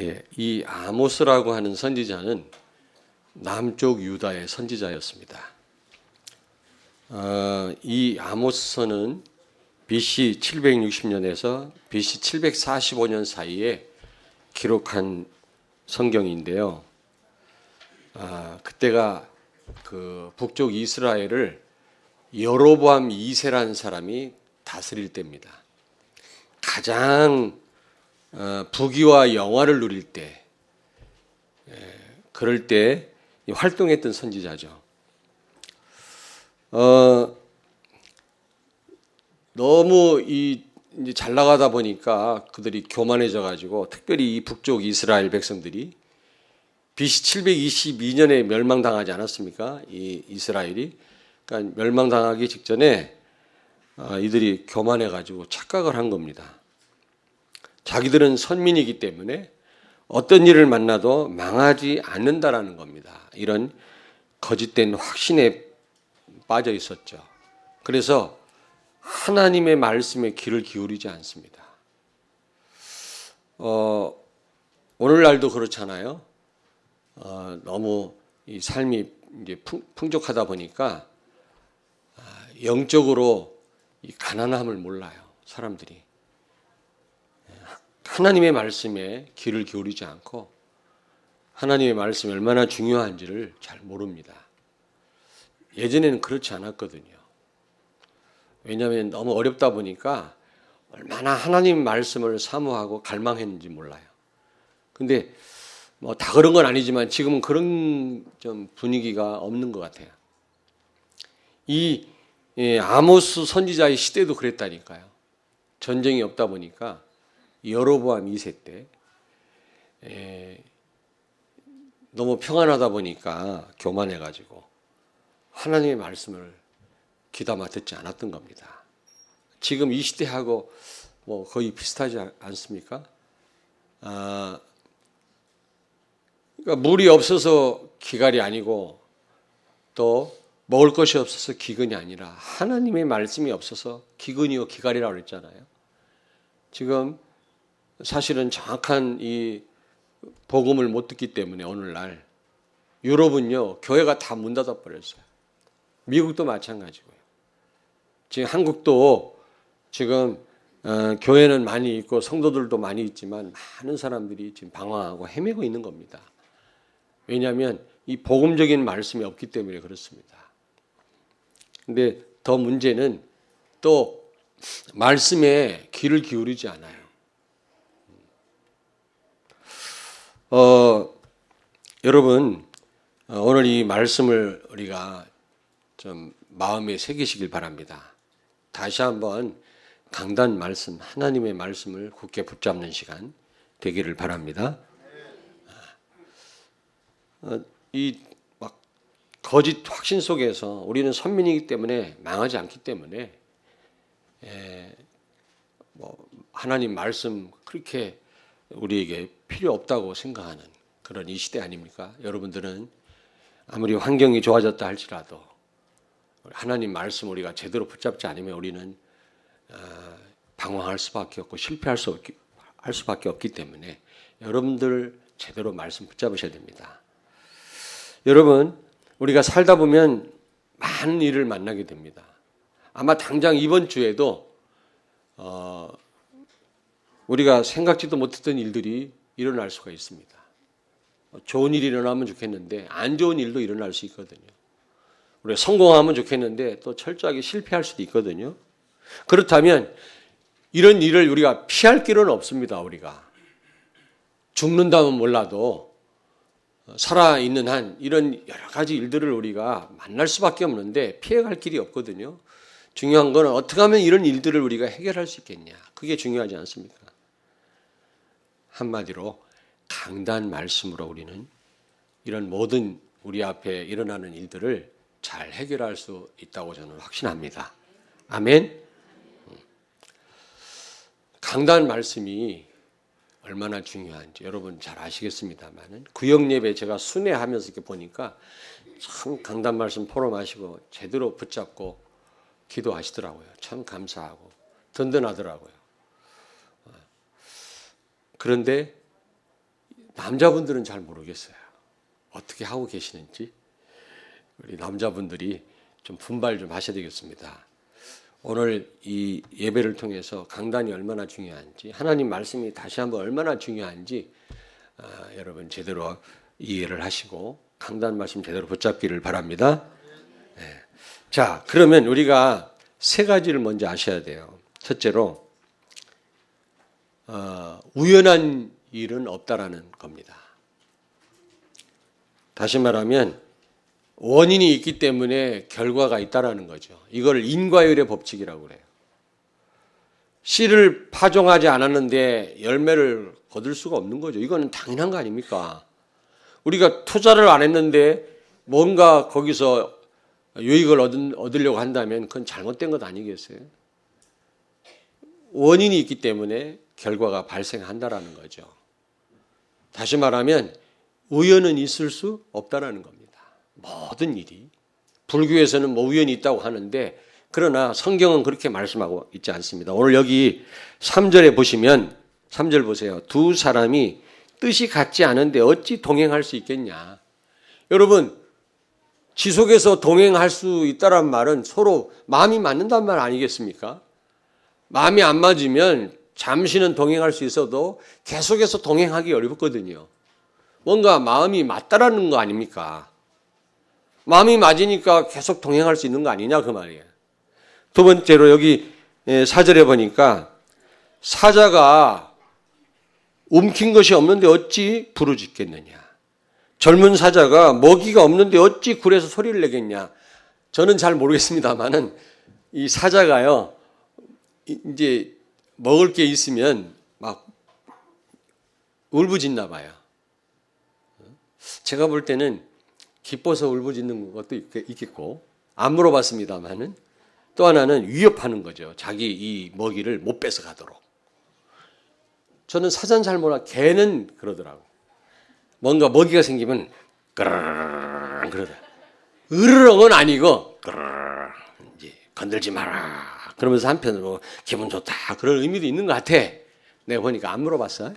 예, 이 아모스라고 하는 선지자는 남쪽 유다의 선지자였습니다. 이 아모스서는 BC 760년에서 BC 745년 사이에 기록한 성경인데요. 그때가 그 북쪽 이스라엘을 여로보암 2세라는 사람이 다스릴 때입니다. 가장 부귀와 영화를 누릴 때, 그럴 때 활동했던 선지자죠. 너무 이제 잘 나가다 보니까 그들이 교만해져 가지고, 특별히 이 북쪽 이스라엘 백성들이 BC 722년에 멸망당하지 않았습니까? 이 이스라엘이. 그러니까 멸망당하기 직전에 이들이 교만해 가지고 착각을 한 겁니다. 자기들은 선민이기 때문에 어떤 일을 만나도 망하지 않는다라는 겁니다. 이런 거짓된 확신에 빠져 있었죠. 그래서 하나님의 말씀에 귀를 기울이지 않습니다. 오늘날도 그렇잖아요. 너무 이 삶이 이제 풍족하다 보니까 영적으로 이 가난함을 몰라요, 사람들이. 하나님의 말씀에 귀를 기울이지 않고 하나님의 말씀이 얼마나 중요한지를 잘 모릅니다. 예전에는 그렇지 않았거든요. 왜냐하면 너무 어렵다 보니까 얼마나 하나님 말씀을 사모하고 갈망했는지 몰라요. 근데 뭐 다 그런 건 아니지만 지금은 그런 좀 분위기가 없는 것 같아요. 이 아모스 선지자의 시대도 그랬다니까요. 전쟁이 없다 보니까 여로보암 2세 때 너무 평안하다 보니까 교만해가지고 하나님의 말씀을 귀담아 듣지 않았던 겁니다. 지금 이 시대하고 뭐 거의 비슷하지 않습니까? 그러니까 물이 없어서 기갈이 아니고 또 먹을 것이 없어서 기근이 아니라 하나님의 말씀이 없어서 기근이요 기갈이라고 그랬잖아요. 지금 사실은 정확한 이 복음을 못 듣기 때문에 오늘날 유럽은요 교회가 다 문 닫아 버렸어요. 미국도 마찬가지고요. 지금 한국도 지금 교회는 많이 있고 성도들도 많이 있지만 많은 사람들이 지금 방황하고 헤매고 있는 겁니다. 왜냐하면 이 복음적인 말씀이 없기 때문에 그렇습니다. 근데 더 문제는 또 말씀에 귀를 기울이지 않아요. 여러분, 오늘 이 말씀을 우리가 좀 마음에 새기시길 바랍니다. 다시 한번 강단 말씀, 하나님의 말씀을 굳게 붙잡는 시간 되기를 바랍니다. 이 막 거짓 확신 속에서 우리는 선민이기 때문에 망하지 않기 때문에 뭐 하나님 말씀 그렇게 우리에게 필요 없다고 생각하는 그런 이 시대 아닙니까? 여러분들은 아무리 환경이 좋아졌다 할지라도 하나님 말씀 우리가 제대로 붙잡지 않으면 우리는 방황할 수밖에 없고 실패할 수밖에 없기 때문에 여러분들 제대로 말씀 붙잡으셔야 됩니다. 여러분, 우리가 살다 보면 많은 일을 만나게 됩니다. 아마 당장 이번 주에도 우리가 생각지도 못했던 일들이 일어날 수가 있습니다. 좋은 일이 일어나면 좋겠는데 안 좋은 일도 일어날 수 있거든요. 우리가 성공하면 좋겠는데 또 철저하게 실패할 수도 있거든요. 그렇다면 이런 일을 우리가 피할 길은 없습니다. 우리가 죽는다면 몰라도 살아있는 한 이런 여러 가지 일들을 우리가 만날 수밖에 없는데 피해갈 길이 없거든요. 중요한 건 어떻게 하면 이런 일들을 우리가 해결할 수 있겠냐. 그게 중요하지 않습니까? 한마디로 강단 말씀으로 우리는 이런 모든 우리 앞에 일어나는 일들을 잘 해결할 수 있다고 저는 확신합니다. 아멘. 강단 말씀이 얼마나 중요한지 여러분 잘 아시겠습니다만은 구역 예배 제가 순회하면서 이렇게 보니까 참 강단 말씀 포럼하시고 제대로 붙잡고 기도하시더라고요. 참 감사하고 든든하더라고요. 그런데 남자분들은 잘 모르겠어요. 어떻게 하고 계시는지. 우리 남자분들이 좀 분발 좀 하셔야 되겠습니다. 오늘 이 예배를 통해서 강단이 얼마나 중요한지, 하나님 말씀이 다시 한번 얼마나 중요한지 여러분 제대로 이해를 하시고 강단 말씀 제대로 붙잡기를 바랍니다. 네. 자, 그러면 우리가 세 가지를 먼저 아셔야 돼요. 첫째로 우연한 일은 없다라는 겁니다. 다시 말하면 원인이 있기 때문에 결과가 있다라는 거죠. 이걸 인과율의 법칙이라고 그래요. 씨를 파종하지 않았는데 열매를 거둘 수가 없는 거죠. 이거는 당연한 거 아닙니까? 우리가 투자를 안 했는데 뭔가 거기서 유익을 얻으려고 한다면 그건 잘못된 것 아니겠어요? 원인이 있기 때문에 결과가 발생한다라는 거죠. 다시 말하면 우연은 있을 수 없다라는 겁니다. 모든 일이. 불교에서는 뭐 우연이 있다고 하는데 그러나 성경은 그렇게 말씀하고 있지 않습니다. 오늘 여기 3절에 보시면 3절 보세요. 두 사람이 뜻이 같지 않은데 어찌 동행할 수 있겠냐. 여러분 지속해서 동행할 수 있다란 말은 서로 마음이 맞는단 말 아니겠습니까? 마음이 안 맞으면 잠시는 동행할 수 있어도 계속해서 동행하기 어렵거든요. 뭔가 마음이 맞다라는 거 아닙니까? 마음이 맞으니까 계속 동행할 수 있는 거 아니냐 그 말이에요. 두 번째로 여기 4절에 보니까 사자가 움킨 것이 없는데 어찌 부르짖겠느냐. 젊은 사자가 먹이가 없는데 어찌 굴에서 소리를 내겠냐. 저는 잘 모르겠습니다만은 이 사자가요 이제 먹을 게 있으면 막 울부짖나 봐요. 제가 볼 때는 기뻐서 울부짖는 것도 있겠고 안 물어봤습니다만은 또 하나는 위협하는 거죠. 자기 이 먹이를 못 뺏어 가도록. 저는 사자는 잘 몰라. 개는 그러더라고. 뭔가 먹이가 생기면 그르르 그러더라. 으르렁은 아니고 그르르 이제 건들지 마라. 그러면서 한편으로 기분 좋다. 그런 의미도 있는 것 같아. 내가 보니까 안 물어봤어.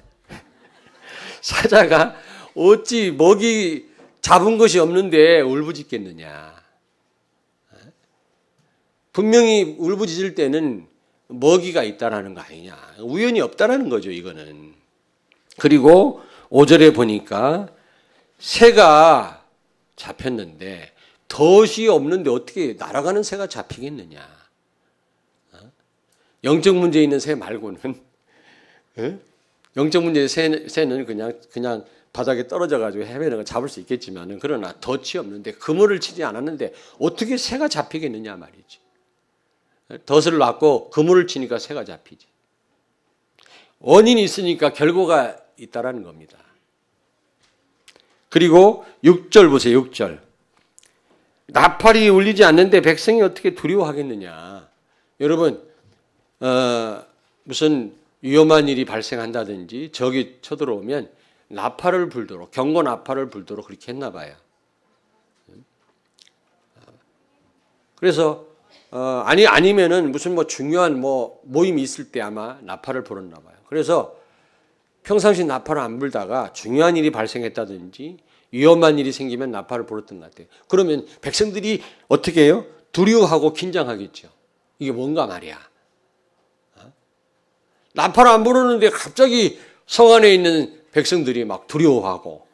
사자가 어찌 먹이 잡은 것이 없는데 울부짖겠느냐. 분명히 울부짖을 때는 먹이가 있다라는 거 아니냐. 우연이 없다라는 거죠, 이거는. 그리고 5절에 보니까 새가 잡혔는데 덫이 없는데 어떻게 날아가는 새가 잡히겠느냐. 영적 문제 있는 새 말고는 영적 문제의 새는 그냥 바닥에 떨어져가지고 헤매는 거 잡을 수 있겠지만은 그러나 덫이 없는데 그물을 치지 않았는데 어떻게 새가 잡히겠느냐 말이지. 덫을 놨고 그물을 치니까 새가 잡히지. 원인이 있으니까 결과가 있다라는 겁니다. 그리고 6절 보세요. 6절. 나팔이 울리지 않는데 백성이 어떻게 두려워하겠느냐. 여러분 무슨 위험한 일이 발생한다든지 적이 쳐들어오면 나팔을 불도록 경고 나팔을 불도록 그렇게 했나 봐요. 그래서 아니면은 무슨 뭐 중요한 뭐 모임이 있을 때 아마 나팔을 불었나 봐요. 그래서 평상시 나팔을 안 불다가 중요한 일이 발생했다든지 위험한 일이 생기면 나팔을 불었던 것 같아요. 그러면 백성들이 어떻게 해요? 두려워하고 긴장하겠죠. 이게 뭔가 말이야. 나팔을 안 부르는데 갑자기 성 안에 있는 백성들이 막 두려워하고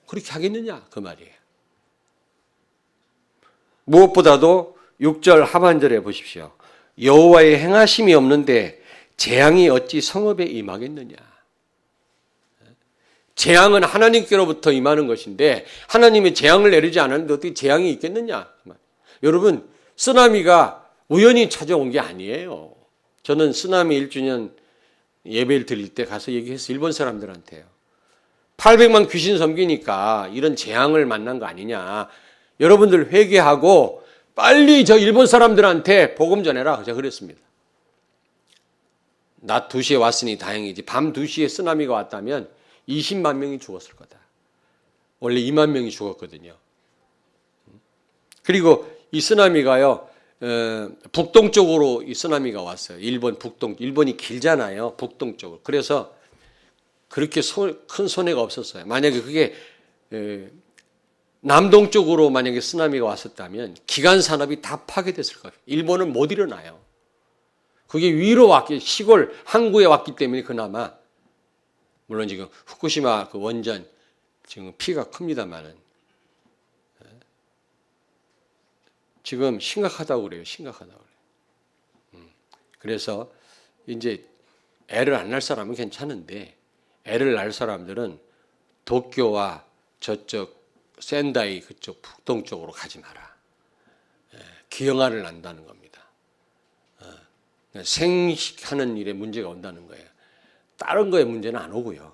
그렇게 하겠느냐 그 말이에요. 무엇보다도 6절 하반절에 보십시오. 여호와의 행하심이 없는데 재앙이 어찌 성읍에 임하겠느냐. 재앙은 하나님께로부터 임하는 것인데 하나님이 재앙을 내리지 않았는데 어떻게 재앙이 있겠느냐. 여러분 쓰나미가 우연히 찾아온 게 아니에요. 저는 쓰나미 1주년 예배를 드릴 때 가서 얘기했어요. 일본 사람들한테요. 800만 귀신 섬기니까 이런 재앙을 만난 거 아니냐. 여러분들 회개하고 빨리 저 일본 사람들한테 복음 전해라. 제가 그랬습니다. 낮 2시에 왔으니 다행이지. 밤 2시에 쓰나미가 왔다면 20만 명이 죽었을 거다. 원래 2만 명이 죽었거든요. 그리고 이 쓰나미가요. 북동쪽으로 이 쓰나미가 왔어요. 일본 북동, 일본이 길잖아요. 북동쪽으로. 그래서 그렇게 큰 손해가 없었어요. 만약에 그게 남동쪽으로 만약에 쓰나미가 왔었다면 기간 산업이 다 파괴됐을 거예요. 일본은 못 일어나요. 그게 위로 왔기, 시골 항구에 왔기 때문에 그나마, 물론 지금 후쿠시마 그 원전 지금 피해가 큽니다만은 지금 심각하다고 그래요. 심각하다고 그래요. 그래서 이제 애를 안 낳을 사람은 괜찮은데 애를 낳을 사람들은 도쿄와 저쪽 센다이 그쪽 북동쪽으로 가지 마라. 기형아를 낳는다는 겁니다. 생식하는 일에 문제가 온다는 거예요. 다른 거에 문제는 안 오고요.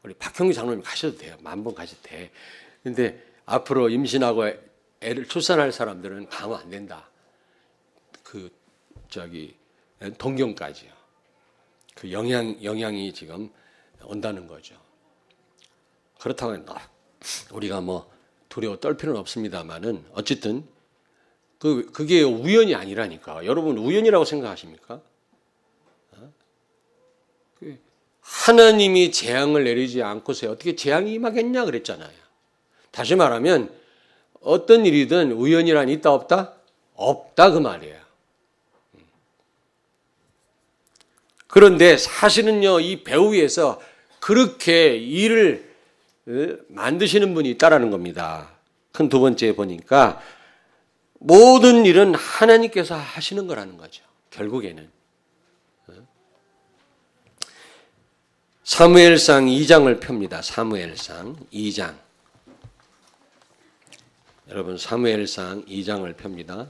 우리 박형규 장로님 가셔도 돼요. 10,000번 가셔도 돼. 근데 앞으로 임신하고 애를 출산할 사람들은 가면 안 된다. 동경까지요. 그 영향이 지금 온다는 거죠. 그렇다고 우리가 뭐 두려워 떨 필요는 없습니다만은 어쨌든 그게 우연이 아니라니까. 여러분 우연이라고 생각하십니까? 하나님이 재앙을 내리지 않고서 어떻게 재앙이 임하겠냐 그랬잖아요. 다시 말하면 어떤 일이든 우연이란 있다 없다? 없다 그 말이에요. 그런데 사실은요, 이 배우 위에서 그렇게 일을 만드시는 분이 있다라는 겁니다. 큰 두 번째 보니까 모든 일은 하나님께서 하시는 거라는 거죠. 결국에는. 사무엘상 2장을 펴니다. 사무엘상 2장. 여러분 사무엘상 2장을 펴니다.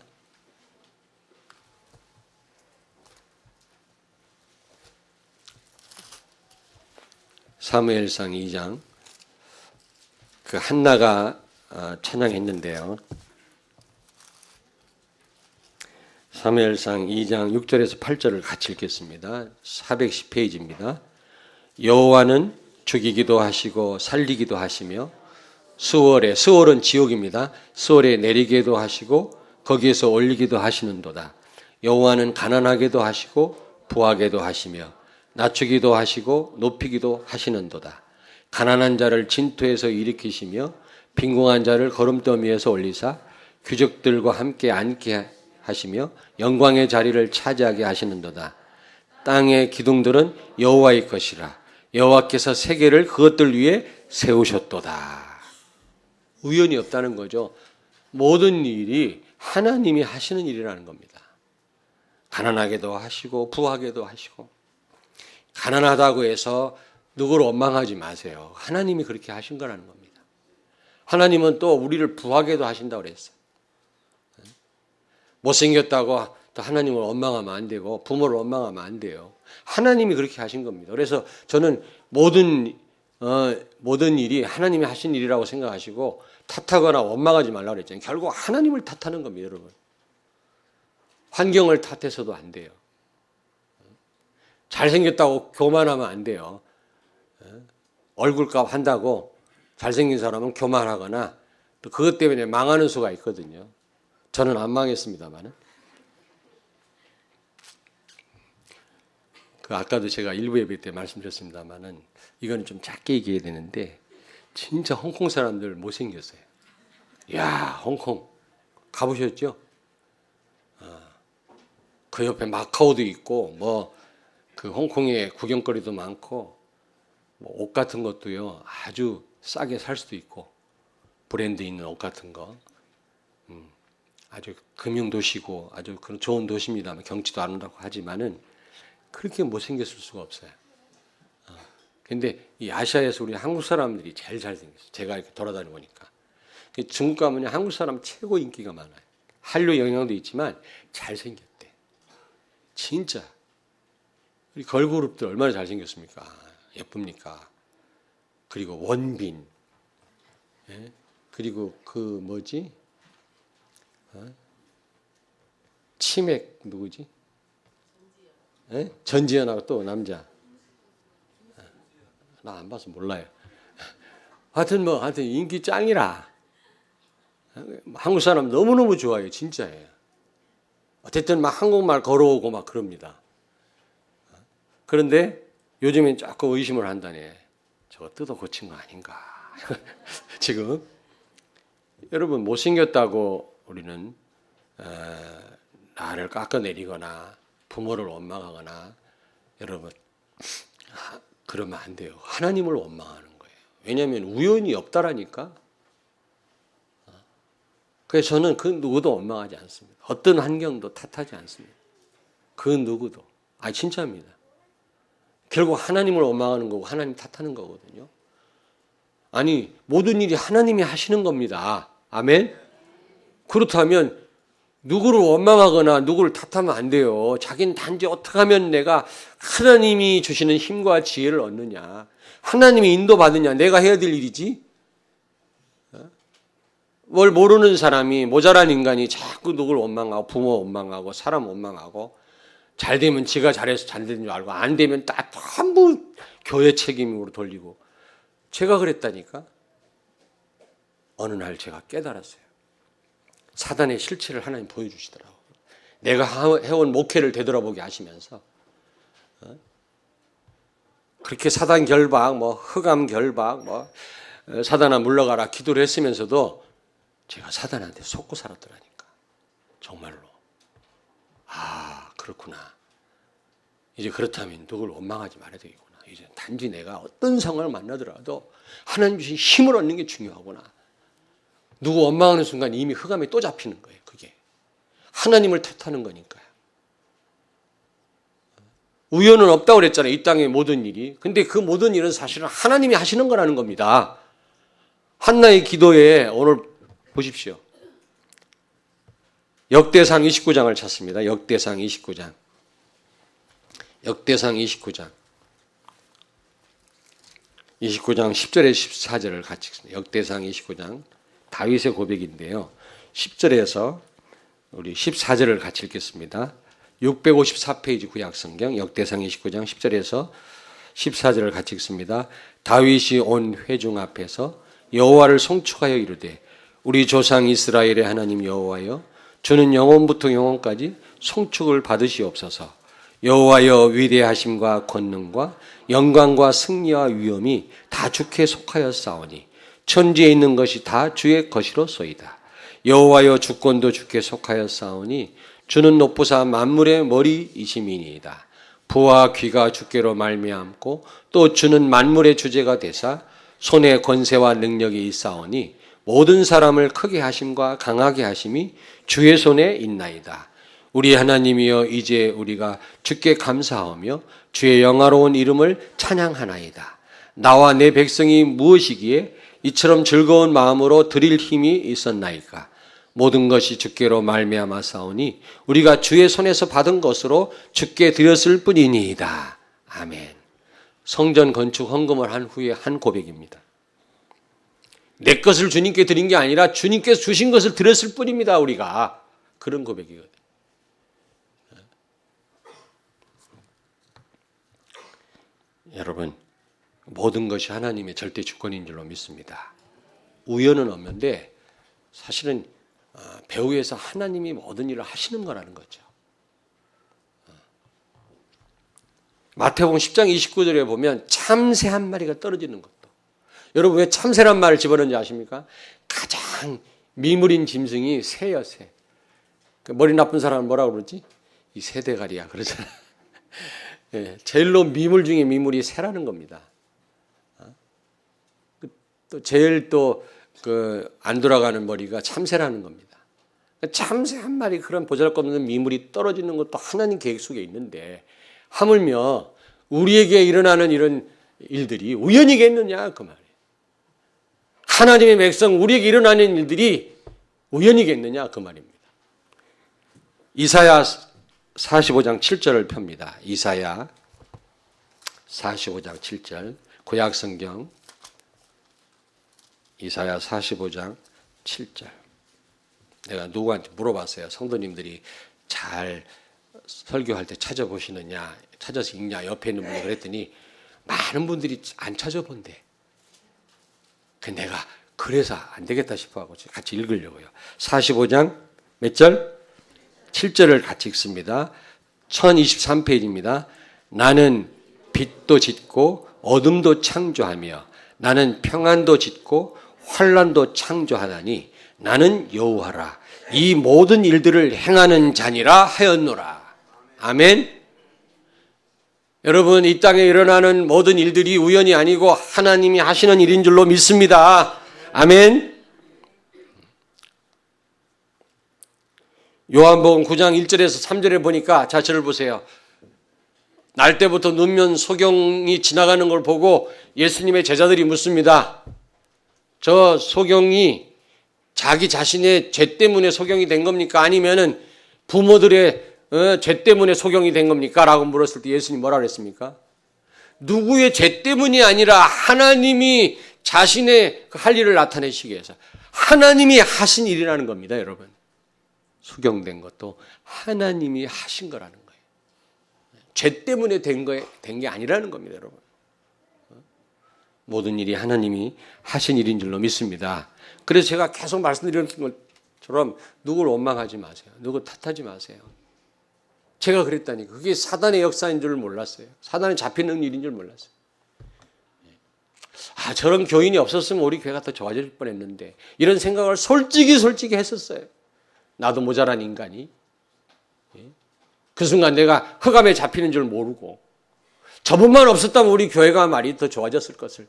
사무엘상 2장. 그 한나가 찬양했는데요. 사무엘상 2장 6절에서 8절을 같이 읽겠습니다. 410페이지입니다. 여호와는 죽이기도 하시고 살리기도 하시며 수월은 지옥입니다. 수월에 내리게도 하시고 거기에서 올리기도 하시는도다. 여호와는 가난하게도 하시고 부하게도 하시며 낮추기도 하시고 높이기도 하시는도다. 가난한 자를 진토에서 일으키시며 빈궁한 자를 거름더미에서 올리사 귀족들과 함께 앉게 하시며 영광의 자리를 차지하게 하시는도다. 땅의 기둥들은 여호와의 것이라. 여호와께서 세계를 그것들 위에 세우셨도다. 우연이 없다는 거죠. 모든 일이 하나님이 하시는 일이라는 겁니다. 가난하게도 하시고 부하게도 하시고. 가난하다고 해서 누구를 원망하지 마세요. 하나님이 그렇게 하신 거라는 겁니다. 하나님은 또 우리를 부하게도 하신다고 그랬어요. 못생겼다고 또 하나님을 원망하면 안 되고 부모를 원망하면 안 돼요. 하나님이 그렇게 하신 겁니다. 그래서 저는 모든 일이 하나님이 하신 일이라고 생각하시고 탓하거나 원망하지 말라고 그랬잖아요. 결국 하나님을 탓하는 겁니다, 여러분. 환경을 탓해서도 안 돼요. 잘생겼다고 교만하면 안 돼요. 얼굴값 한다고 잘생긴 사람은 교만하거나 또 그것 때문에 망하는 수가 있거든요. 저는 안 망했습니다만은. 아까도 제가 일부 예배 때 말씀드렸습니다만은 이건 좀 작게 얘기해야 되는데 진짜 홍콩 사람들 못생겼어요. 야, 홍콩 가보셨죠? 그 옆에 마카오도 있고 그 홍콩에 구경거리도 많고 옷 같은 것도요 아주 싸게 살 수도 있고 브랜드 있는 옷 같은 거 아주 금융 도시고 아주 그런 좋은 도시입니다만 경치도 아름답고 하지만은 그렇게 못생겼을 수가 없어요. 근데 이 아시아에서 우리 한국 사람들이 제일 잘생겼어요. 제가 이렇게 돌아다니 보니까 중국 가면 한국 사람 최고 인기가 많아요. 한류 영향도 있지만 잘생겼대. 진짜. 우리 걸그룹들 얼마나 잘생겼습니까? 예쁩니까? 그리고 원빈, 예? 그리고 치맥 누구지? 예? 전지현하고 또 남자. 나 안 봐서 몰라요. 하여튼 인기 짱이라. 한국 사람 너무너무 좋아해요, 진짜예요. 어쨌든 막 한국말 걸어오고 막 그럽니다. 그런데 요즘엔 자꾸 의심을 한다네. 저거 뜯어 고친 거 아닌가. 지금 여러분 못생겼다고 우리는 나를 깎아내리거나 부모를 원망하거나 여러분 그러면 안 돼요. 하나님을 원망하는 거예요. 왜냐하면 우연이 없다라니까. 그래서 저는 그 누구도 원망하지 않습니다. 어떤 환경도 탓하지 않습니다. 그 누구도. 진짜입니다. 결국 하나님을 원망하는 거고 하나님 탓하는 거거든요. 모든 일이 하나님이 하시는 겁니다. 아멘? 그렇다면 누구를 원망하거나 누구를 탓하면 안 돼요. 자기는 단지 어떻게 하면 내가 하나님이 주시는 힘과 지혜를 얻느냐, 하나님이 인도받느냐, 내가 해야 될 일이지. 뭘 모르는 사람이, 모자란 인간이 자꾸 누구를 원망하고 부모 원망하고 사람 원망하고 잘 되면 지가 잘해서 잘 되는 줄 알고 안 되면 다 전부 교회 책임으로 돌리고. 제가 그랬다니까. 어느 날 제가 깨달았어요. 사단의 실체를 하나님 보여주시더라고요. 내가 해온 목회를 되돌아보게 하시면서 그렇게 사단 결박, 흑암 결박, 사단아 물러가라 기도를 했으면서도 제가 사단한테 속고 살았더라니까. 정말로. 그렇구나. 이제 그렇다면 누굴 원망하지 말아야 되겠구나. 이제 단지 내가 어떤 상황을 만나더라도 하나님 주신 힘을 얻는 게 중요하구나. 누구 원망하는 순간 이미 흑암에 또 잡히는 거예요. 그게 하나님을 탓하는 거니까요. 우연은 없다고 그랬잖아요. 이 땅의 모든 일이. 근데 그 모든 일은 사실은 하나님이 하시는 거라는 겁니다. 한나의 기도에 오늘 보십시오. 역대상 29장을 찾습니다. 역대상 29장. 역대상 29장. 29장 10절에 14절을 같이 읽습니다. 역대상 29장. 다윗의 고백인데요. 10절에서 우리 14절을 같이 읽겠습니다. 654페이지 구약성경 역대상 29장 10절에서 14절을 같이 읽습니다. 다윗이 온 회중 앞에서 여호와를 송축하여 이르되 우리 조상 이스라엘의 하나님 여호와여 주는 영원부터 영원까지 송축을 받으시옵소서. 여호와여 위대하심과 권능과 영광과 승리와 위엄이 다 주께 속하였사오니 천지에 있는 것이 다 주의 것이로소이다. 여호와여 주권도 주께 속하였사오니 주는 높으사 만물의 머리이심이니이다. 부와 귀가 주께로 말미암고 또 주는 만물의 주제가 되사 손에 권세와 능력이 있사오니 모든 사람을 크게 하심과 강하게 하심이 주의 손에 있나이다. 우리 하나님이여 이제 우리가 주께 감사하며 주의 영화로운 이름을 찬양하나이다. 나와 내 백성이 무엇이기에 이처럼 즐거운 마음으로 드릴 힘이 있었나이까. 모든 것이 주께로 말미암아 싸우니 우리가 주의 손에서 받은 것으로 주께 드렸을 뿐이니이다. 아멘. 성전 건축 헌금을 한 후에 한 고백입니다. 내 것을 주님께 드린 게 아니라 주님께서 주신 것을 드렸을 뿐입니다. 우리가. 그런 고백이거든요. 여러분, 모든 것이 하나님의 절대 주권인 줄로 믿습니다. 우연은 없는데 사실은 배후에서 하나님이 모든 일을 하시는 거라는 거죠. 마태복음 10장 29절에 보면 참새 한 마리가 떨어지는 것도. 여러분 왜 참새란 말을 집어넣는지 아십니까? 가장 미물인 짐승이 새예요, 새. 머리 나쁜 사람은 뭐라고 그러지? 이 새대가리야 그러잖아. 예, 제일로 미물 중에 미물이 새라는 겁니다. 또 제일 안 돌아가는 머리가 참새라는 겁니다. 참새 한 마리 그런 보잘것없는 미물이 떨어지는 것도 하나님 계획 속에 있는데 하물며 우리에게 일어나는 이런 일들이 우연이겠느냐 그 말이에요. 하나님의 백성 우리에게 일어나는 일들이 우연이겠느냐 그 말입니다. 이사야 45장 7절을 펴니다. 이사야 45장 7절 구약성경 이사야 45장 7절. 내가 누구한테 물어봤어요. 성도님들이 잘 설교할 때 찾아보시느냐, 찾아서 읽냐, 옆에 있는 분이 그랬더니 많은 분들이 안 찾아본대. 내가 그래서 안 되겠다 싶어하고 같이 읽으려고요. 45장 몇 절? 7절을 같이 읽습니다. 1023페이지입니다. 나는 빛도 짓고 어둠도 창조하며 나는 평안도 짓고 환난도 창조하다니 나는 여호와라. 이 모든 일들을 행하는 자니라 하였노라. 아멘. 여러분, 이 땅에 일어나는 모든 일들이 우연이 아니고 하나님이 하시는 일인 줄로 믿습니다. 아멘. 요한복음 9장 1절에서 3절에 보니까 자체를 보세요. 날 때부터 눈면 소경이 지나가는 걸 보고 예수님의 제자들이 묻습니다. 저 소경이 자기 자신의 죄 때문에 소경이 된 겁니까? 아니면은 부모들의 죄 때문에 소경이 된 겁니까? 라고 물었을 때 예수님이 뭐라 그랬습니까? 누구의 죄 때문이 아니라 하나님이 자신의 할 일을 나타내시기 위해서 하나님이 하신 일이라는 겁니다, 여러분. 소경된 것도 하나님이 하신 거라는 거예요. 죄 때문에 된 게 아니라는 겁니다, 여러분. 모든 일이 하나님이 하신 일인 줄로 믿습니다. 그래서 제가 계속 말씀드리는 것처럼 누구를 원망하지 마세요. 누구 탓하지 마세요. 제가 그랬다니까. 그게 사단의 역사인 줄 몰랐어요. 사단에 잡히는 일인 줄 몰랐어요. 저런 교인이 없었으면 우리 교회가 더 좋아질 뻔했는데 이런 생각을 솔직히 했었어요. 나도 모자란 인간이. 그 순간 내가 흑암에 잡히는 줄 모르고 저분만 없었다면 우리 교회가 말이 더 좋아졌을 것을.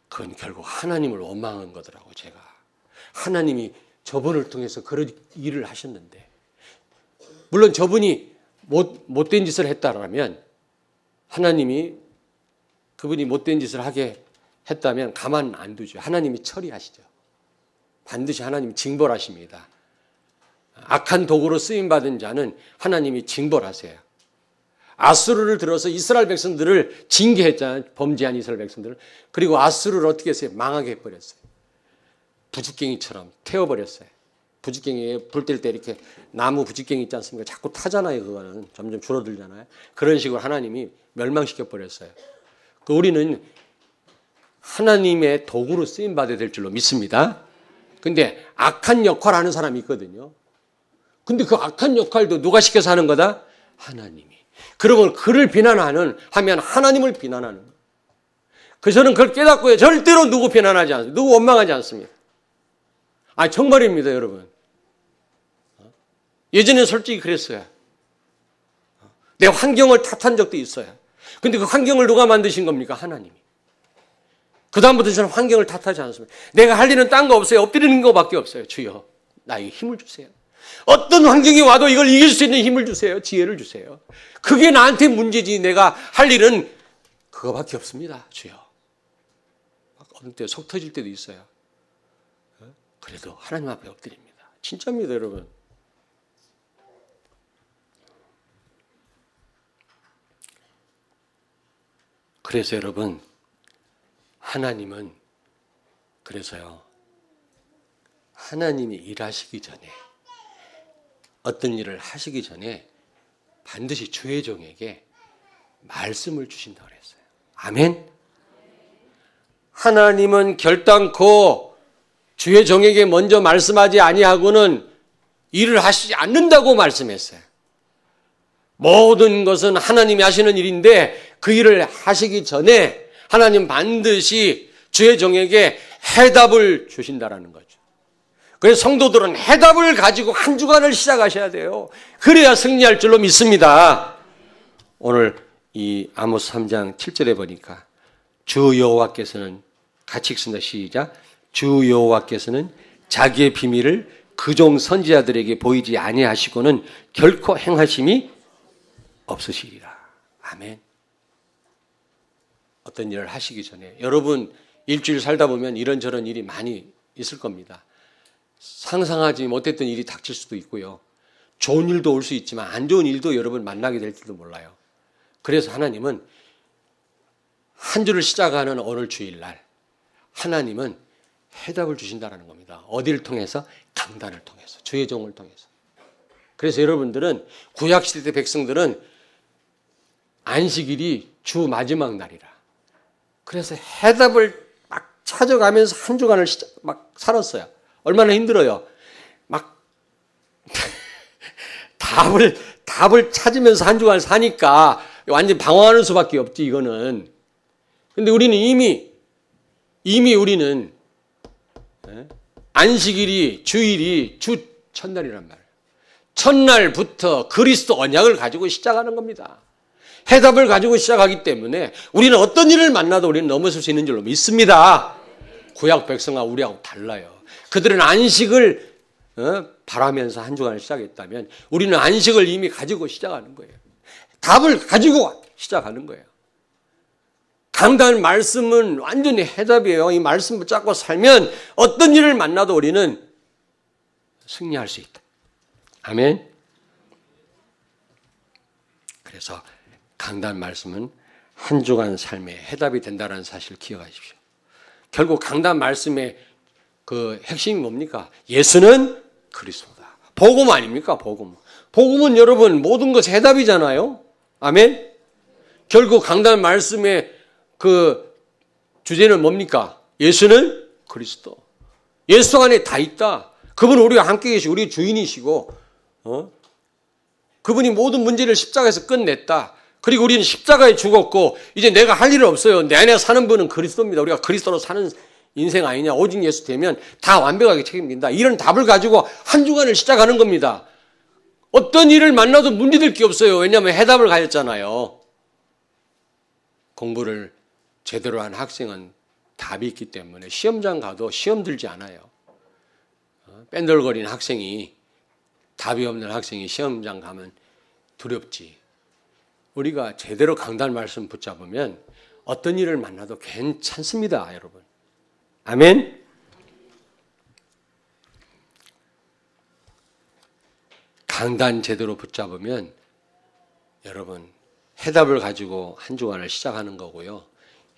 그건 결국 하나님을 원망한 거더라고, 제가. 하나님이 저분을 통해서 그런 일을 하셨는데, 물론 저분이 못된 짓을 했다라면 하나님이 그분이 못된 짓을 하게 했다면 가만 안 두죠. 하나님이 처리하시죠. 반드시 하나님이 징벌하십니다. 악한 도구로 쓰임받은 자는 하나님이 징벌하세요. 아수르를 들어서 이스라엘 백성들을 징계했잖아요. 범죄한 이스라엘 백성들을. 그리고 아수르를 어떻게 했어요? 망하게 해버렸어요. 부직갱이처럼 태워버렸어요. 부직갱이에 불 뗄 때 이렇게 나무 부직갱이 있지 않습니까? 자꾸 타잖아요. 그거는 점점 줄어들잖아요. 그런 식으로 하나님이 멸망시켜버렸어요. 우리는 하나님의 도구로 쓰임받아야 될 줄로 믿습니다. 근데 악한 역할을 하는 사람이 있거든요. 근데 그 악한 역할도 누가 시켜서 하는 거다? 하나님이. 그러면 그를 하면 하나님을 비난하는 거예요. 그래서 저는 그걸 깨닫고요. 절대로 누구 비난하지 않습니다. 누구 원망하지 않습니다. 정말입니다, 여러분. 예전에 솔직히 그랬어요. 내 환경을 탓한 적도 있어요. 근데 그 환경을 누가 만드신 겁니까? 하나님이. 그다음부터 저는 환경을 탓하지 않습니다. 내가 할 일은 딴 거 없어요. 엎드리는 거밖에 없어요. 주여, 나에게 힘을 주세요. 어떤 환경이 와도 이걸 이길 수 있는 힘을 주세요. 지혜를 주세요. 그게 나한테 문제지. 내가 할 일은 그거밖에 없습니다. 주여. 어느 때 속 터질 때도 있어요. 그래도 하나님 앞에 엎드립니다. 진짜입니다, 여러분. 그래서 여러분, 하나님은 그래서요, 하나님이 일하시기 전에, 어떤 일을 하시기 전에 반드시 주의 종에게 말씀을 주신다고 그랬어요. 아멘. 하나님은 결단코 주의 종에게 먼저 말씀하지 아니하고는 일을 하시지 않는다고 말씀했어요. 모든 것은 하나님이 하시는 일인데 그 일을 하시기 전에 하나님 반드시 주의 종에게 해답을 주신다라는 거죠. 그래서 성도들은 해답을 가지고 한 주간을 시작하셔야 돼요. 그래야 승리할 줄로 믿습니다. 오늘 이 아모스 3장 7절에 보니까 주 여호와께서는, 같이 읽습니다. 시작. 주 여호와께서는 자기의 비밀을 그종 선지자들에게 보이지 아니하시고는 결코 행하심이 없으시리라. 아멘. 어떤 일을 하시기 전에, 여러분 일주일 살다 보면 이런저런 일이 많이 있을 겁니다. 상상하지 못했던 일이 닥칠 수도 있고요. 좋은 일도 올 수 있지만 안 좋은 일도 여러분 만나게 될지도 몰라요. 그래서 하나님은 한 주를 시작하는 오늘 주일날 하나님은 해답을 주신다는 겁니다. 어디를 통해서? 강단을 통해서, 주의 종을 통해서. 그래서 여러분들은 구약시대 백성들은 안식일이 주 마지막 날이라. 그래서 해답을 막 찾아가면서 한 주간을 막 살았어요. 얼마나 힘들어요. 막 답을 답을 찾으면서 한 주간을 사니까 완전 방황하는 수밖에 없지, 이거는. 근데 우리는 이미 우리는 안식일이, 주일이 주 첫날이란 말이에요. 첫날부터 그리스도 언약을 가지고 시작하는 겁니다. 해답을 가지고 시작하기 때문에 우리는 어떤 일을 만나도 우리는 넘어설 수 있는 줄로 믿습니다. 구약 백성과 우리하고 달라요. 그들은 안식을 바라면서 한 주간을 시작했다면 우리는 안식을 이미 가지고 시작하는 거예요. 답을 가지고 시작하는 거예요. 강단 말씀은 완전히 해답이에요. 이 말씀 붙잡고 살면 어떤 일을 만나도 우리는 승리할 수 있다. 아멘. 그래서 강단 말씀은 한 주간 삶의 해답이 된다는 사실을 기억하십시오. 결국 강단 말씀의 그 핵심이 뭡니까? 예수는 그리스도다. 복음 아닙니까? 복음. 복음은 여러분 모든 것의 해답이잖아요. 아멘. 결국 강단 말씀의 그 주제는 뭡니까? 예수는 그리스도. 예수 안에 다 있다. 그분은 우리와 함께 계시고 우리 주인이시고 그분이 모든 문제를 십자가에서 끝냈다. 그리고 우리는 십자가에 죽었고 이제 내가 할 일은 없어요. 내 안에 사는 분은 그리스도입니다. 우리가 그리스도로 사는 인생 아니냐. 오직 예수 되면 다 완벽하게 책임진다. 이런 답을 가지고 한 주간을 시작하는 겁니다. 어떤 일을 만나도 문제될 게 없어요. 왜냐하면 해답을 가졌잖아요. 공부를 제대로 한 학생은 답이 있기 때문에 시험장 가도 시험 들지 않아요. 뺀들거리는 학생이 답이 없는 학생이 시험장 가면 두렵지. 우리가 제대로 강단 말씀 붙잡으면 어떤 일을 만나도 괜찮습니다, 여러분. 아멘. 강단 제대로 붙잡으면 여러분 해답을 가지고 한 주간을 시작하는 거고요.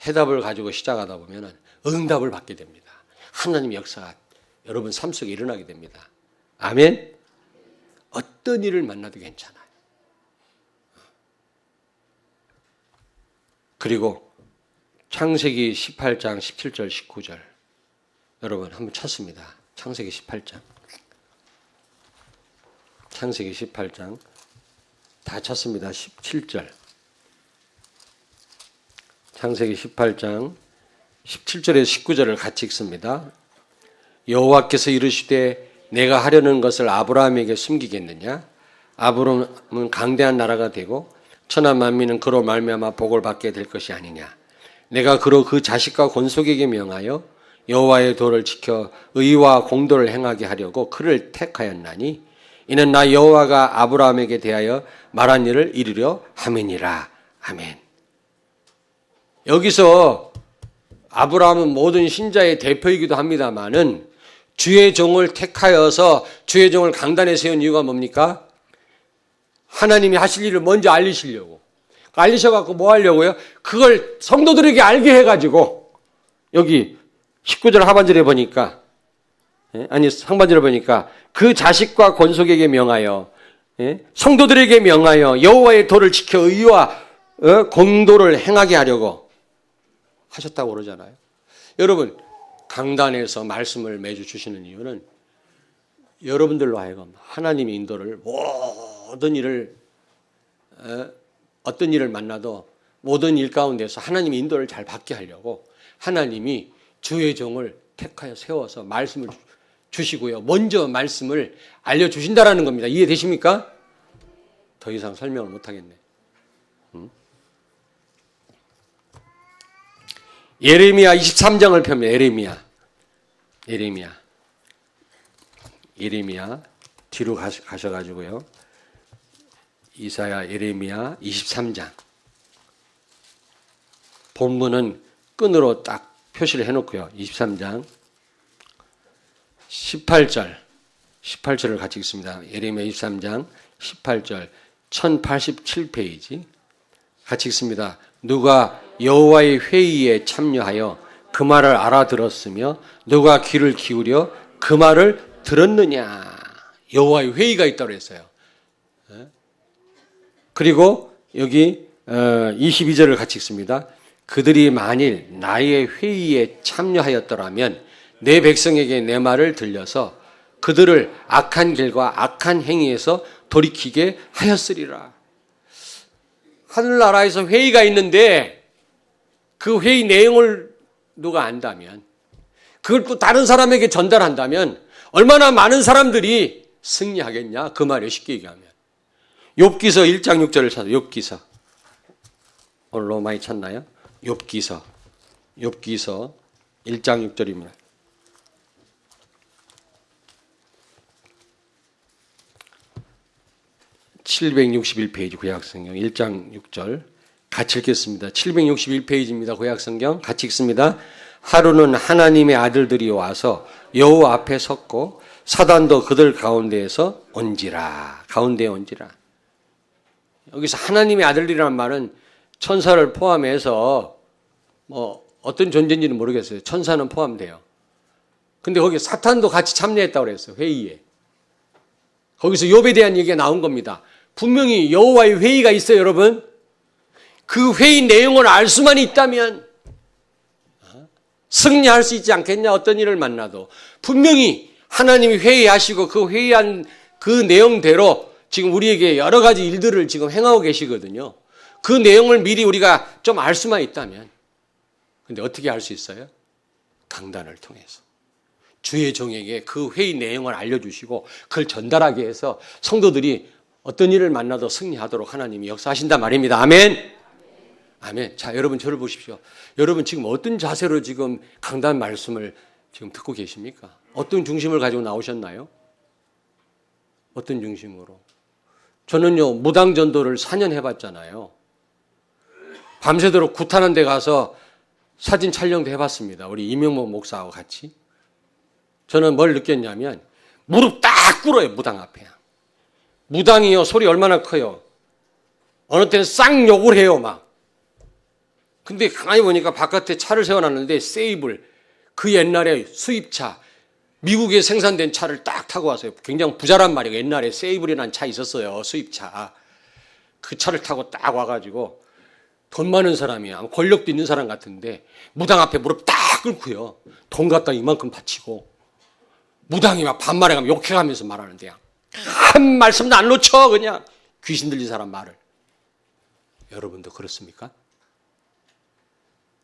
해답을 가지고 시작하다 보면 응답을 받게 됩니다. 하나님의 역사가 여러분 삶 속에 일어나게 됩니다. 아멘. 어떤 일을 만나도 괜찮아요. 그리고 창세기 18장 17절 19절 여러분 한번 찾습니다. 창세기 18장 창세기 18장 다 찾습니다. 17절 창세기 18장 17절에서 19절을 같이 읽습니다. 여호와께서 이르시되 내가 하려는 것을 아브라함에게 숨기겠느냐? 아브라함은 강대한 나라가 되고 천하 만민은 그로 말미암아 복을 받게 될 것이 아니냐. 내가 그로 그 자식과 권속에게 명하여 여호와의 도를 지켜 의와 공도를 행하게 하려고 그를 택하였나니 이는 나 여호와가 아브라함에게 대하여 말한 일을 이루려 함이니라. 아멘. 여기서 아브라함은 모든 신자의 대표이기도 합니다마는 주의 종을 택하여서 주의 종을 강단에 세운 이유가 뭡니까? 하나님이 하실 일을 먼저 알리시려고. 알리셔갖고 뭐 하려고요? 그걸 성도들에게 알게 해가지고 여기 19절 하반절에 보니까 아니 상반절에 보니까 그 자식과 권속에게 명하여 성도들에게 명하여 여호와의 도를 지켜 의와 공도를 행하게 하려고 하셨다고 그러잖아요. 여러분 강단에서 말씀을 매주 주시는 이유는 여러분들로 하여금 하나님의 인도를 모든 일을 어떤 일을 만나도 모든 일 가운데서 하나님의 인도를 잘 받게 하려고 하나님이 주의 종을 택하여 세워서 말씀을 주시고요. 먼저 말씀을 알려주신다라는 겁니다. 이해되십니까? 더 이상 설명을 못하겠네. 예레미야 23장을 펴면 예레미야 뒤로 가셔가지고요. 이사야 예레미야 23장 본문은 끈으로 딱 표시를 해놓고요. 23장 18절을 같이 읽습니다. 예레미야 23장 18절 1087페이지 같이 읽습니다. 누가 여호와의 회의에 참여하여 그 말을 알아들었으며 누가 귀를 기울여 그 말을 들었느냐. 여호와의 회의가 있다고 했어요. 그리고 여기 22절을 같이 읽습니다. 그들이 만일 나의 회의에 참여하였더라면 내 백성에게 내 말을 들려서 그들을 악한 길과 악한 행위에서 돌이키게 하였으리라. 하늘나라에서 회의가 있는데 그 회의 내용을 누가 안다면, 그걸 또 다른 사람에게 전달한다면 얼마나 많은 사람들이 승리하겠냐, 그 말이에요. 쉽게 얘기하면. 욥기서 1장 6절을 찾아. 욥기서 오늘 너무 많이 찾나요? 욥기서 1장 6절입니다. (761페이지) 구약성경 1장 6절 같이 읽겠습니다. 761페이지입니다. 구약성경 같이 읽습니다. 하루는 하나님의 아들들이 와서 여호와 앞에 섰고 사단도 그들 가운데에서 온지라. 가운데에 온지라. 여기서 하나님의 아들들이라는 말은 천사를 포함해서 뭐 어떤 존재인지는 모르겠어요. 천사는 포함돼요. 근데 거기 사탄도 같이 참여했다고 그랬어요. 회의에. 거기서 욥에 대한 얘기가 나온 겁니다. 분명히 여호와의 회의가 있어요, 여러분. 그 회의 내용을 알 수만 있다면 승리할 수 있지 않겠냐. 어떤 일을 만나도 분명히 하나님이 회의하시고 그 회의한 그 내용대로 지금 우리에게 여러 가지 일들을 지금 행하고 계시거든요. 그 내용을 미리 우리가 좀 알 수만 있다면. 근데 어떻게 알 수 있어요? 강단을 통해서 주의 종에게 그 회의 내용을 알려주시고 그걸 전달하게 해서 성도들이 어떤 일을 만나도 승리하도록 하나님이 역사하신단 말입니다. 아멘. 아멘. 자, 여러분 저를 보십시오. 여러분 지금 어떤 자세로 지금 강단 말씀을 지금 듣고 계십니까? 어떤 중심을 가지고 나오셨나요? 어떤 중심으로? 저는요, 무당전도를 4년 해봤잖아요. 밤새도록 굿하는 데 가서 사진 촬영도 해봤습니다. 우리 이명목 목사하고 같이. 저는 뭘 느꼈냐면 무릎 딱 꿇어요, 무당 앞에. 무당이요, 소리 얼마나 커요. 어느 때는 쌍 욕을 해요, 막. 근데 가만히 보니까 바깥에 차를 세워놨는데 세이블, 그 옛날에 수입차, 미국에 생산된 차를 딱 타고 왔어요. 굉장히 부자란 말이에요. 옛날에 세이블이라는 차 있었어요, 수입차. 그 차를 타고 딱 와가지고 돈 많은 사람이야, 권력도 있는 사람 같은데 무당 앞에 무릎 딱 꿇고요, 돈 갖다 이만큼 바치고 무당이 막 반말해 가면 욕해가면서 말하는데요, 한 말씀도 안 놓쳐. 그냥 귀신 들린 사람 말을. 여러분도 그렇습니까?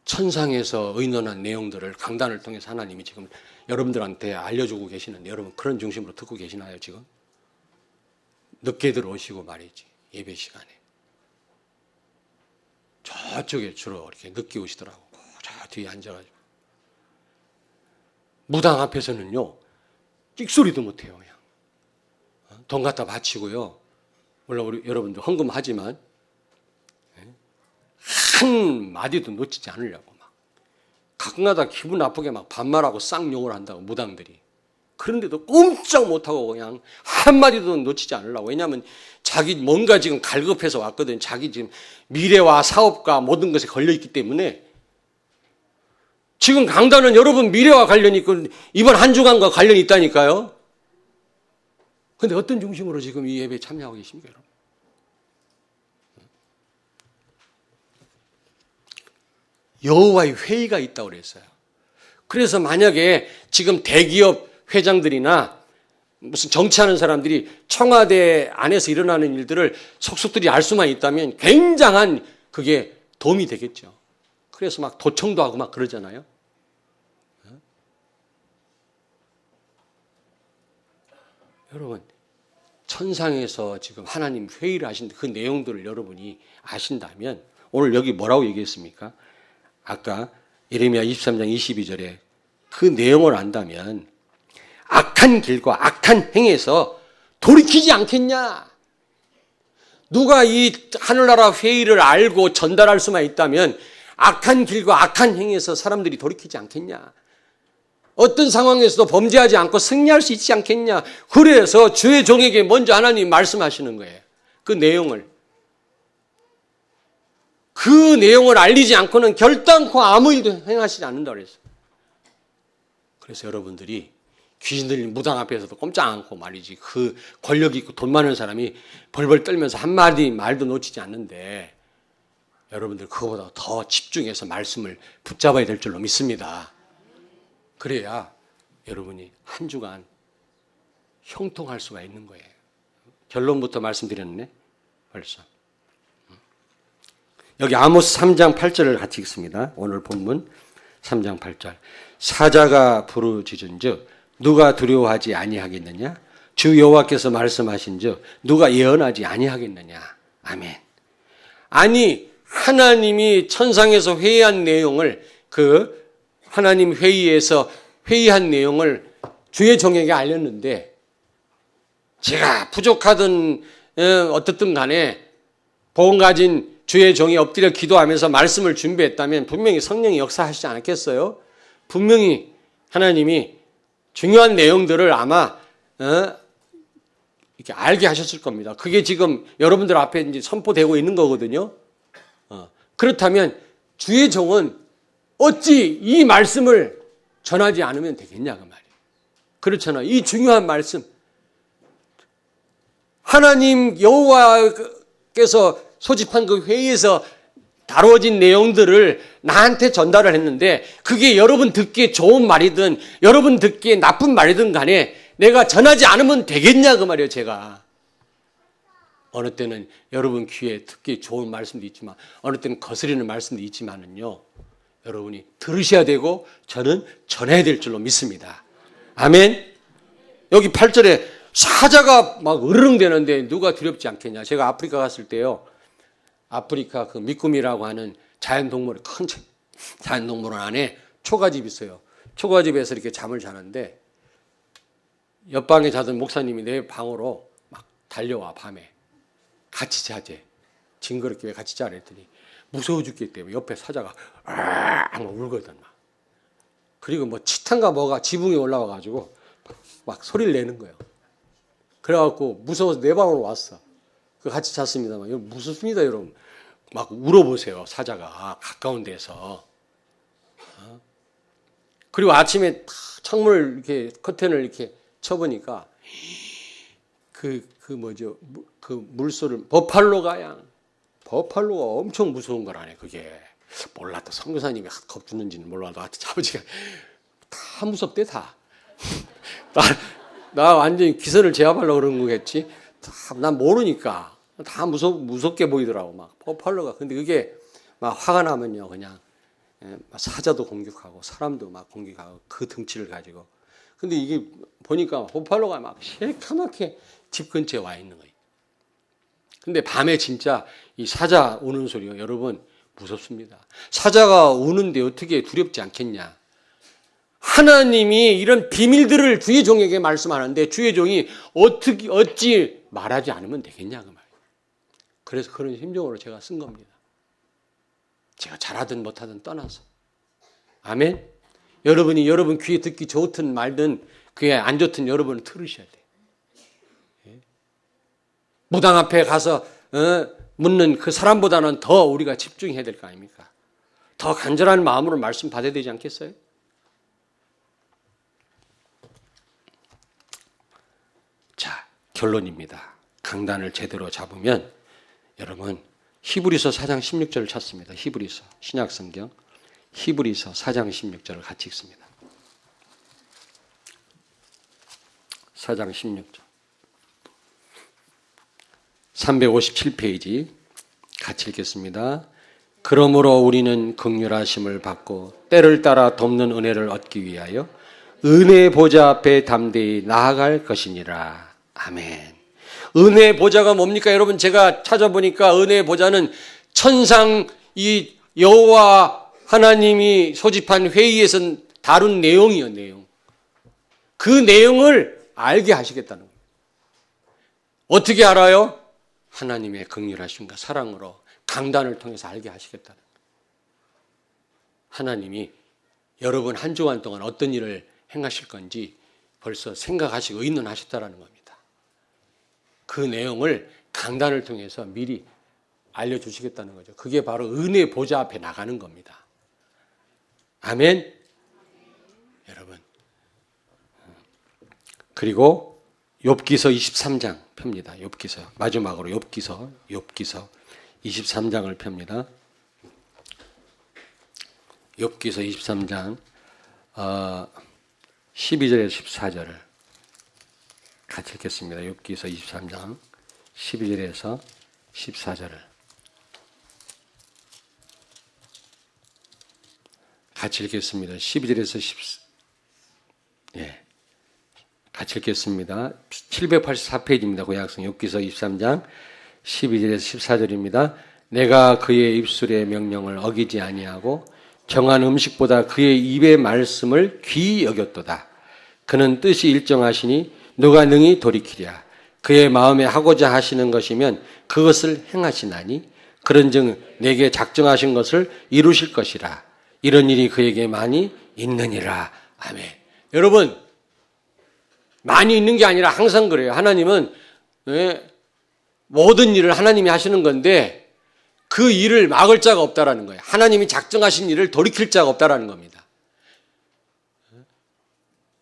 천상에서 의논한 내용들을 강단을 통해서 하나님이 지금 여러분들한테 알려주고 계시는데 여러분 그런 중심으로 듣고 계시나요? 지금 늦게 들어오시고 말이지, 예배 시간에 저쪽에 주로 이렇게 늦게 오시더라고. 저 뒤에 앉아가지고 무당 앞에서는요 찍소리도 못해요. 그냥 돈 갖다 바치고요, 물론 우리 여러분들 헌금하지만 한 마디도 놓치지 않으려고 막 가끔가다 기분 나쁘게 막 반말하고 쌍욕을 한다고, 무당들이. 그런데도 꼼짝 못하고 그냥 한 마디도 놓치지 않으려고. 왜냐하면 자기 뭔가 지금 갈급해서 왔거든. 자기 지금 미래와 사업과 모든 것에 걸려있기 때문에. 지금 강단은 여러분 미래와 관련이 있고 이번 한 주간과 관련이 있다니까요. 그런데 어떤 중심으로 지금 이 예배에 참여하고 계십니까, 여러분? 여호와의 회의가 있다고 그랬어요. 그래서 만약에 지금 대기업 회장들이나 무슨 정치하는 사람들이 청와대 안에서 일어나는 일들을 속속들이 알 수만 있다면 굉장한 그게 도움이 되겠죠. 그래서 막 도청도 하고 막 그러잖아요. 여러분, 천상에서 지금 하나님 회의를 하신 그 내용들을 여러분이 아신다면, 오늘 여기 뭐라고 얘기했습니까? 아까 예레미야 23장 22절에 그 내용을 안다면 악한 길과 악한 행에서 돌이키지 않겠냐? 누가 이 하늘나라 회의를 알고 전달할 수만 있다면 악한 길과 악한 행에서 사람들이 돌이키지 않겠냐? 어떤 상황에서도 범죄하지 않고 승리할 수 있지 않겠냐? 그래서 주의 종에게 먼저 하나님 말씀하시는 거예요. 그 내용을 알리지 않고는 결단코 아무 일도 행하시지 않는다고 그랬어요. 그래서 여러분들이 귀신 들린 무당 앞에서도 꼼짝 않고 말이지, 그 권력 있고 돈 많은 사람이 벌벌 떨면서 한마디 말도 놓치지 않는데 여러분들 그거보다 더 집중해서 말씀을 붙잡아야 될 줄로 믿습니다. 그래야 여러분이 한 주간 형통할 수가 있는 거예요. 결론부터 말씀드렸네. 벌써. 여기 아모스 3장 8절을 같이 읽습니다. 오늘 본문 3장 8절. 사자가 부르짖은즉 누가 두려워하지 아니하겠느냐? 주 여호와께서 말씀하신즉 누가 예언하지 아니하겠느냐? 아멘. 아니 하나님이 천상에서 회의한 내용을 그 하나님 회의에서 회의한 내용을 주의 종에게 알렸는데 제가 부족하든 어떻든 간에 복음 가진 주의 종이 엎드려 기도하면서 말씀을 준비했다면 분명히 성령이 역사하시지 않았겠어요? 분명히 하나님이 중요한 내용들을 아마 이렇게 알게 하셨을 겁니다. 그게 지금 여러분들 앞에 이제 선포되고 있는 거거든요. 그렇다면 주의 종은 어찌 이 말씀을 전하지 않으면 되겠냐 그 말이에요. 그렇잖아. 이 중요한 말씀. 하나님 여호와께서 소집한 그 회의에서 다루어진 내용들을 나한테 전달을 했는데 그게 여러분 듣기에 좋은 말이든 여러분 듣기에 나쁜 말이든 간에 내가 전하지 않으면 되겠냐 그 말이에요. 제가 어느 때는 여러분 귀에 듣기 좋은 말씀도 있지만 어느 때는 거스리는 말씀도 있지만은요 여러분이 들으셔야 되고 저는 전해야 될 줄로 믿습니다. 아멘. 여기 8절에 사자가 막 으르렁대는데 누가 두렵지 않겠냐. 제가 아프리카 갔을 때요 아프리카 그 미꾸미라고 하는 자연동물 큰 자연동물원 안에 초가집이 있어요. 초가집에서 이렇게 잠을 자는데 옆방에 자던 목사님이 내 방으로 막 달려와 밤에 같이 자재. 징그럽게 왜 같이 자라 했더니 무서워 죽기 때문에 옆에 사자가 막 울거든. 막. 그리고 뭐 치탄가 뭐가 지붕에 올라와 가지고 막 소리를 내는 거예요. 그래갖고 무서워서 내 방으로 왔어. 그 같이 잤습니다만 이거 무섭습니다 여러분. 막 울어보세요 사자가 가까운 데서. 그리고 아침에 창문을 이렇게 커튼을 이렇게 쳐보니까 그 물소를 버팔로가 엄청 무서운 거라네. 그게 몰라도 선교사님이 겁주는지는 몰라도 하여튼 아버지가 다 무섭대 다. 나 완전히 기선을 제압하려고 그런 거겠지. 난 모르니까 다 무섭게 보이더라고 막 버팔로가. 근데 그게 막 화가 나면요 그냥 사자도 공격하고 사람도 막 공격하고 그 등치를 가지고. 근데 이게 보니까 버팔로가 막 새카맣게 집 근처에 와 있는 거예요. 근데 밤에 진짜 이 사자 우는 소리가 여러분 무섭습니다. 사자가 우는데 어떻게 두렵지 않겠냐. 하나님이 이런 비밀들을 주의 종에게 말씀하는데 주의 종이 어찌 말하지 않으면 되겠냐 그 말이에요. 그래서 그런 심정으로 제가 쓴 겁니다. 제가 잘하든 못하든 떠나서. 아멘. 여러분이 여러분 귀에 듣기 좋든 말든 귀에 안 좋든 여러분은 들으셔야 돼요. 무당 앞에 가서 묻는 그 사람보다는 더 우리가 집중해야 될 거 아닙니까? 더 간절한 마음으로 말씀 받아야 되지 않겠어요? 자, 결론입니다. 강단을 제대로 잡으면 여러분 히브리서 4장 16절을 찾습니다. 히브리서 신약성경 히브리서 4장 16절을 같이 읽습니다. 4장 16절 357페이지 같이 읽겠습니다. 그러므로 우리는 긍휼하심을 받고 때를 따라 돕는 은혜를 얻기 위하여 은혜의 보좌 앞에 담대히 나아갈 것이니라. 아멘. 은혜의 보좌가 뭡니까? 여러분 제가 찾아보니까 은혜의 보좌는 천상 이 여호와 하나님이 소집한 회의에서 다룬 내용이요. 내용. 그 내용을 알게 하시겠다는 거예요. 어떻게 알아요? 하나님의 긍휼하심과 사랑으로 강단을 통해서 알게 하시겠다는 거예요. 하나님이 여러분 한 주간 동안 어떤 일을 행하실 건지 벌써 생각하시고 의논하셨다는 겁니다. 그 내용을 강단을 통해서 미리 알려주시겠다는 거죠. 그게 바로 은혜의 보좌 앞에 나가는 겁니다. 아멘. 여러분 그리고 욥기서 23장 펴니다. 욥기서 마지막으로 욥기서 23장을 펴니다. 욥기서 23장 12절에서 14절을 같이 읽겠습니다. 욥기서 23장 12절에서 14절을 같이 읽겠습니다. 12절에서 같이 읽겠습니다. 784페이지입니다. 구약성 욥기서 23장 12절에서 14절입니다. 내가 그의 입술의 명령을 어기지 아니하고 정한 음식보다 그의 입의 말씀을 귀히 여겼도다. 그는 뜻이 일정하시니 누가 능히 돌이키랴. 그의 마음에 하고자 하시는 것이면 그것을 행하시나니 그런즉 내게 작정하신 것을 이루실 것이라. 이런 일이 그에게 많이 있느니라. 아멘. 여러분, 많이 있는 게 아니라 항상 그래요. 하나님은 모든 일을 하나님이 하시는 건데 그 일을 막을 자가 없다라는 거예요. 하나님이 작정하신 일을 돌이킬 자가 없다라는 겁니다.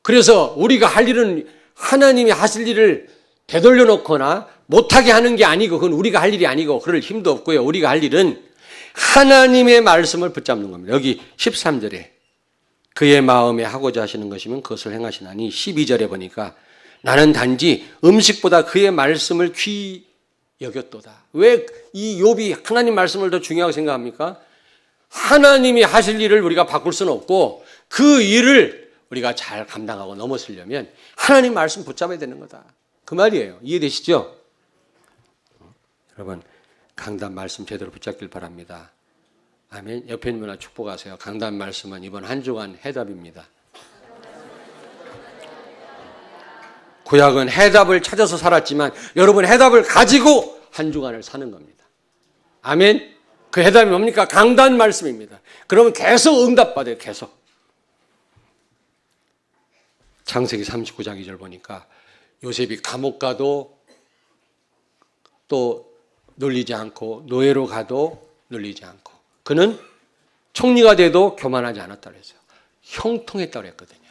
그래서 우리가 할 일은 하나님이 하실 일을 되돌려 놓거나 못하게 하는 게 아니고 그건 우리가 할 일이 아니고 그럴 힘도 없고요. 우리가 할 일은 하나님의 말씀을 붙잡는 겁니다. 여기 13절에 그의 마음에 하고자 하시는 것이면 그것을 행하시나니 12절에 보니까 나는 단지 음식보다 그의 말씀을 귀히 여겼도다. 왜 이 욥이 하나님 말씀을 더 중요하게 생각합니까? 하나님이 하실 일을 우리가 바꿀 수는 없고 그 일을 우리가 잘 감당하고 넘어서려면 하나님 말씀 붙잡아야 되는 거다. 그 말이에요. 이해되시죠? 여러분, 강단 말씀 제대로 붙잡길 바랍니다. 아멘. 옆에 있는 분과 축복하세요. 강단 말씀은 이번 한 주간 해답입니다. 구약은 해답을 찾아서 살았지만 여러분 해답을 가지고 한 주간을 사는 겁니다. 아멘. 그 해답이 뭡니까? 강단 말씀입니다. 그러면 계속 응답받아요. 계속. 창세기 39장 2절 보니까 요셉이 감옥 가도 또 눌리지 않고 노예로 가도 눌리지 않고 그는 총리가 돼도 교만하지 않았다 그랬어요. 형통했다 그랬거든요.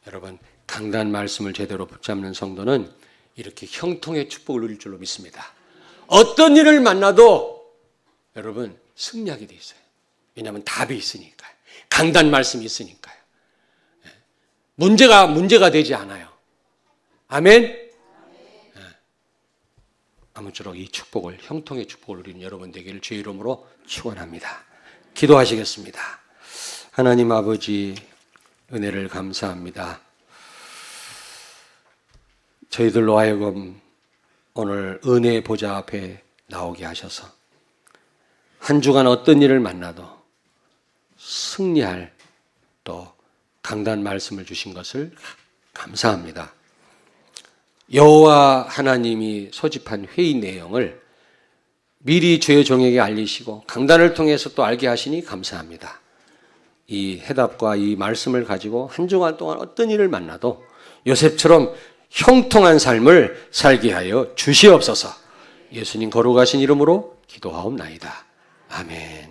여러분, 강단 말씀을 제대로 붙잡는 성도는 이렇게 형통의 축복을 누릴 줄로 믿습니다. 어떤 일을 만나도 여러분 승리하게 돼 있어요. 왜냐하면 답이 있으니까요. 강단 말씀이 있으니까요. 문제가 되지 않아요. 아멘. 아무쪼록 이 축복을, 형통의 축복을 누리는 여러분 되기를 주의 이름으로 축원합니다. 기도하시겠습니다. 하나님 아버지, 은혜를 감사합니다. 저희들로 하여금 오늘 은혜의 보좌 앞에 나오게 하셔서 한 주간 어떤 일을 만나도 승리할 또 강단 말씀을 주신 것을 감사합니다. 여호와 하나님이 소집한 회의 내용을 미리 주의 종에게 알리시고 강단을 통해서 또 알게 하시니 감사합니다. 이 해답과 이 말씀을 가지고 한 주간 동안 어떤 일을 만나도 요셉처럼 형통한 삶을 살게 하여 주시옵소서. 예수님 거룩하신 이름으로 기도하옵나이다. 아멘.